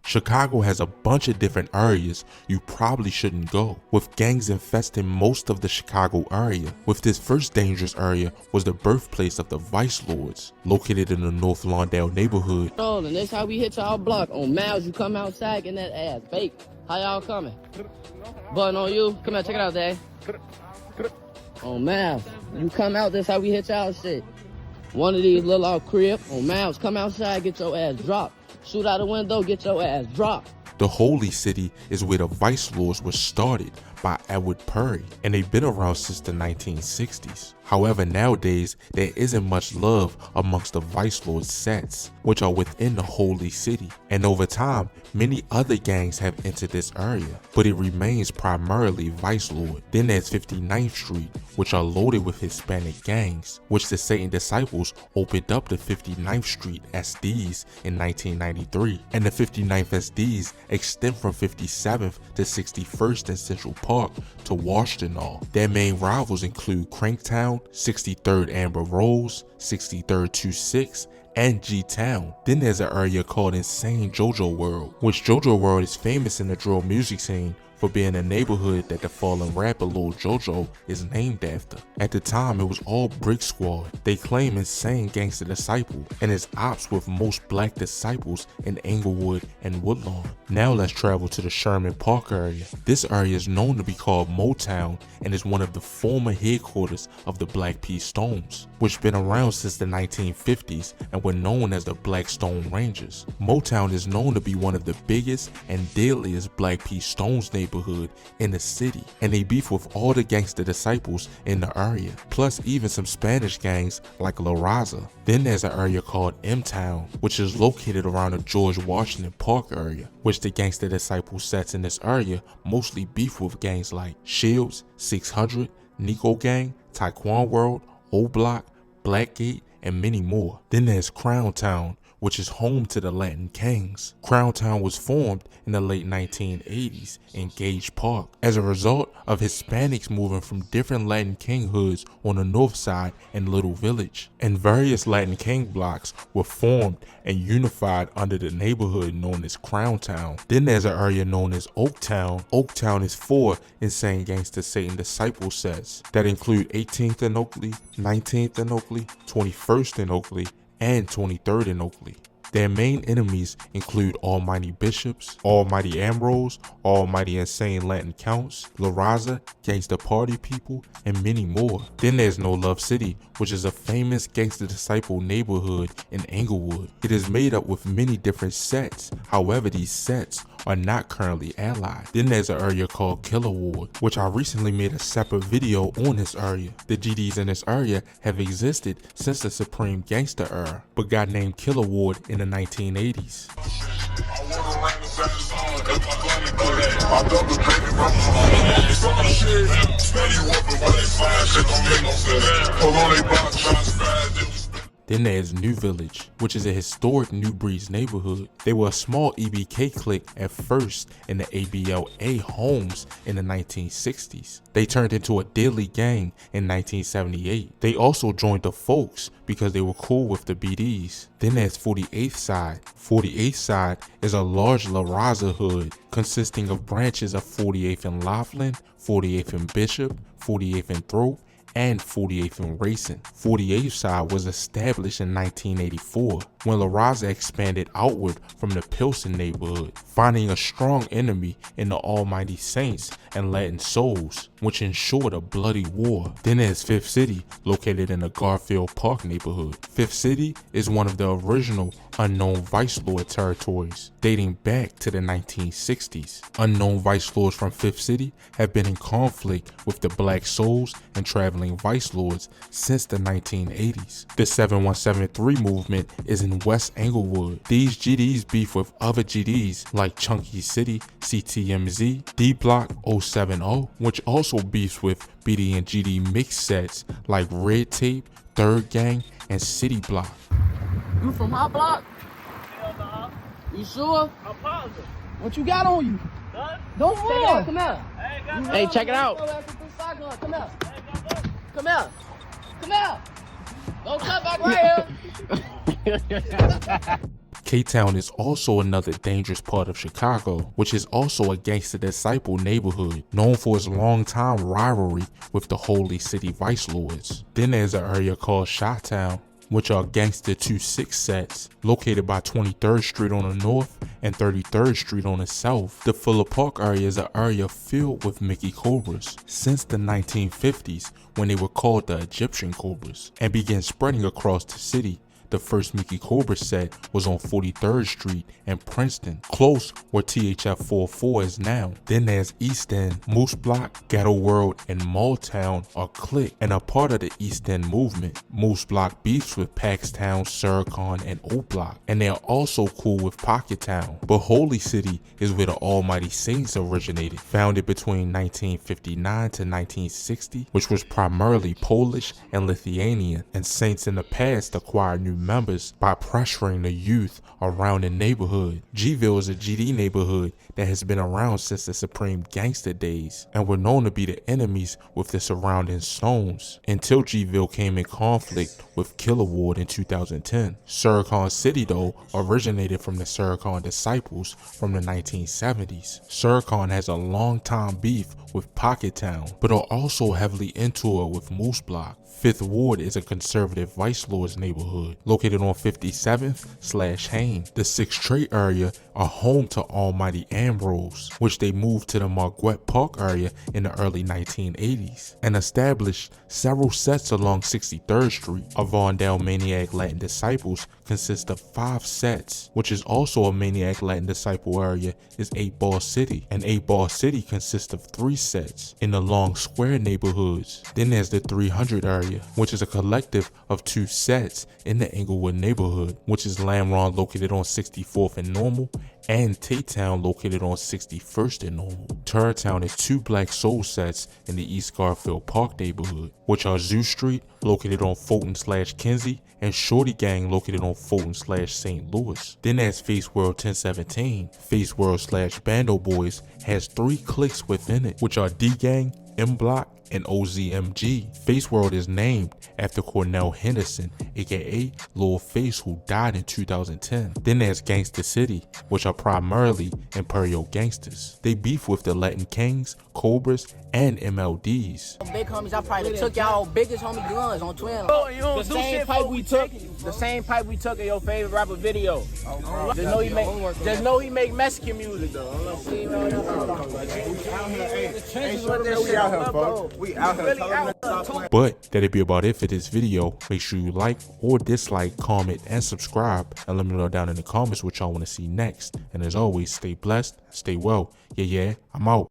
Chicago has a bunch of different areas you probably shouldn't go, with gangs infesting most of the Chicago area. With this first dangerous area was the birthplace of the Vice Lords, located in the North Lawndale neighborhood. And that's how we hit y'all block. On Miles, you come outside getting that ass baked. How y'all coming? Button on you. Come here, check it out, Dad. On Miles, you come out, that's how we hit y'all shit. One of these little off crib. On Miles, come outside, get your ass dropped. Shoot out the window, get your ass dropped. The Holy City is where the Vice Lords were started by Edward Perry, and they've been around since the 1960s. However, nowadays, there isn't much love amongst the Vice Lords sets, which are within the Holy City, and over time, many other gangs have entered this area, but it remains primarily Vice Lord. Then there's 59th Street, which are loaded with Hispanic gangs, which the Satan Disciples opened up the 59th Street SDs in 1993, and the 59th SDs extend from 57th to 61st in Central Park to Washtenaw. Their main rivals include Cranktown, 63rd Amber Rose, 63rd 26, and G-Town. Then there's an area called Insane JoJo World, which JoJo World is famous in the drill music scene for being a neighborhood that the fallen rapper Lil JoJo is named after. At the time, it was all Brick Squad. They claim Insane Gangsta Disciple and is ops with most black disciples in Englewood and Woodlawn. Now let's travel to the Sherman Park area. This area is known to be called Motown and is one of the former headquarters of the Black P. Stones, which been around since the 1950s and were known as the Black Stone Rangers. Motown is known to be one of the biggest and deadliest Black P. Stones neighborhoods in the city, and they beef with all the gangster disciples in the area, plus even some Spanish gangs like La Raza. Then there's an area called M-Town, which is located around the George Washington Park area, which the gangster disciple sets in this area mostly beef with gangs like Shields, 600, Nico Gang, Taekwon World, O Block, Blackgate, and many more. Then there's Crown Town, which is home to the Latin Kings. Crown Town was formed in the late 1980s in Gage Park as a result of Hispanics moving from different Latin King hoods on the north side and Little Village, and various Latin King blocks were formed and unified under the neighborhood known as Crown Town. Then there's an area known as Oaktown. Oaktown is 4 Insane Gangsta Satan Disciple sets that include 18th and Oakley, 19th and Oakley, 21st and Oakley, and 23rd in Oakley. Their main enemies include Almighty Bishops, Almighty Ambrose, Almighty Insane Latin Counts, La Raza, Gangsta Party People, and many more. Then there's No Love City, which is a famous Gangsta Disciple neighborhood in Englewood. It is made up with many different sets, however these sets are not currently allied. Then there's an area called Killer Ward, which I recently made a separate video on this area. The GDs in this area have existed since the Supreme Gangsta era, but got named Killer Ward in the 1980s. Then there's New Village, which is a historic New Breeds neighborhood. They were a small EBK clique at first in the ABLA homes in the 1960s. They turned into a deadly gang in 1978. They also joined the Folks because they were cool with the BDs. Then there's 48th Side. 48th Side is a large La Raza hood consisting of branches of 48th and Laughlin, 48th and Bishop, 48th and Throat, and 48th and Racing. 48th Side was established in 1984 when La Raza expanded outward from the Pilsen neighborhood, finding a strong enemy in the Almighty Saints and Latin Souls, which ensured a bloody war. Then there's Fifth City, located in the Garfield Park neighborhood. Fifth City is one of the original unknown Vice Lord territories, dating back to the 1960s. Unknown Vice Lords from Fifth City have been in conflict with the Black Souls and traveling Vice Lords since the 1980s. The 7173 movement is in West Englewood. These GDs beef with other GDs like Chunky City, CTMZ, D Block 070, which also beefs with BD and GD mix sets like Red Tape, Third Gang, and City Block. You from my block? Hell no. You sure? I'm positive. What you got on you? Son, Don't check it out. Come out. I ain't got no. Hey, check it out. Come out. I ain't got no. Come out. Come out. Don't come back right here. K-Town is also another dangerous part of Chicago, which is also a gangster disciple neighborhood, known for its long-time rivalry with the Holy City Vice Lords. Then there's an area called Chi-Town, which are gangster 2-6 sets, located by 23rd Street on the north and 33rd Street on the south. The Fuller Park area is an area filled with Mickey Cobras since the 1950s, when they were called the Egyptian Cobras, and began spreading across the city. The first Mickey Cobra set was on 43rd Street and Princeton, close where THF 44 is now. Then there's East End, Moose Block, Ghetto World, and Malltown are clique and a part of the East End movement. Moose Block beefs with Paxtown, Siricon, and O Block, and they are also cool with Pockettown. But Holy City is where the Almighty Saints originated, founded between 1959 to 1960, which was primarily Polish and Lithuanian, and Saints in the past acquired new members by pressuring the youth around the neighborhood. Gville is a GD neighborhood that has been around since the Supreme Gangster days and were known to be the enemies with the surrounding Stones, until Gville came in conflict with Killer Ward in 2010. Siricon City though originated from the Siricon Disciples from the 1970s. Siricon has a long time beef with Pockettown, but are also heavily into it with Moose Block. Fifth Ward is a conservative Vice Lords neighborhood located on 57th/Hain. The Sixth Street area are home to Almighty Ambrose, which they moved to the Marquette Park area in the early 1980s and established several sets along 63rd Street. Avondale Maniac Latin Disciples consists of 5 sets, which is also a Maniac Latin Disciple area is 8 Ball City, and 8 Ball City consists of 3 sets in the Long Square neighborhoods. Then there's the 300 area, which is a collective of 2 sets in the Englewood neighborhood, which is Lamron located on 64th and Normal, and Tate-Town located on 61st and Normal. Turrtown is 2 Black Soul sets in the East Garfield Park neighborhood, which are Zoo Street located on Fulton/Kinsey and Shorty Gang located on Fulton/St. Louis. Then there's Face World 1017. Face World/Bando Boys has 3 cliques within it, which are D Gang, M Block, and OZMG. Face World is named after Cornell Henderson, aka Lil Face, who died in 2010. Then there's Gangster City, which are primarily Imperial gangsters. They beef with the Latin Kings, Cobras, and MLDs. Big homies, I probably took y'all biggest homie guns on Twin. The same pipe we took in your favorite rapper video. Just know he make Mexican music though. But that'll be about it for this video. Make sure you like or dislike, comment, and subscribe, and let me know down in the comments what y'all want to see next. And as always, stay blessed, stay well. Yeah, I'm out.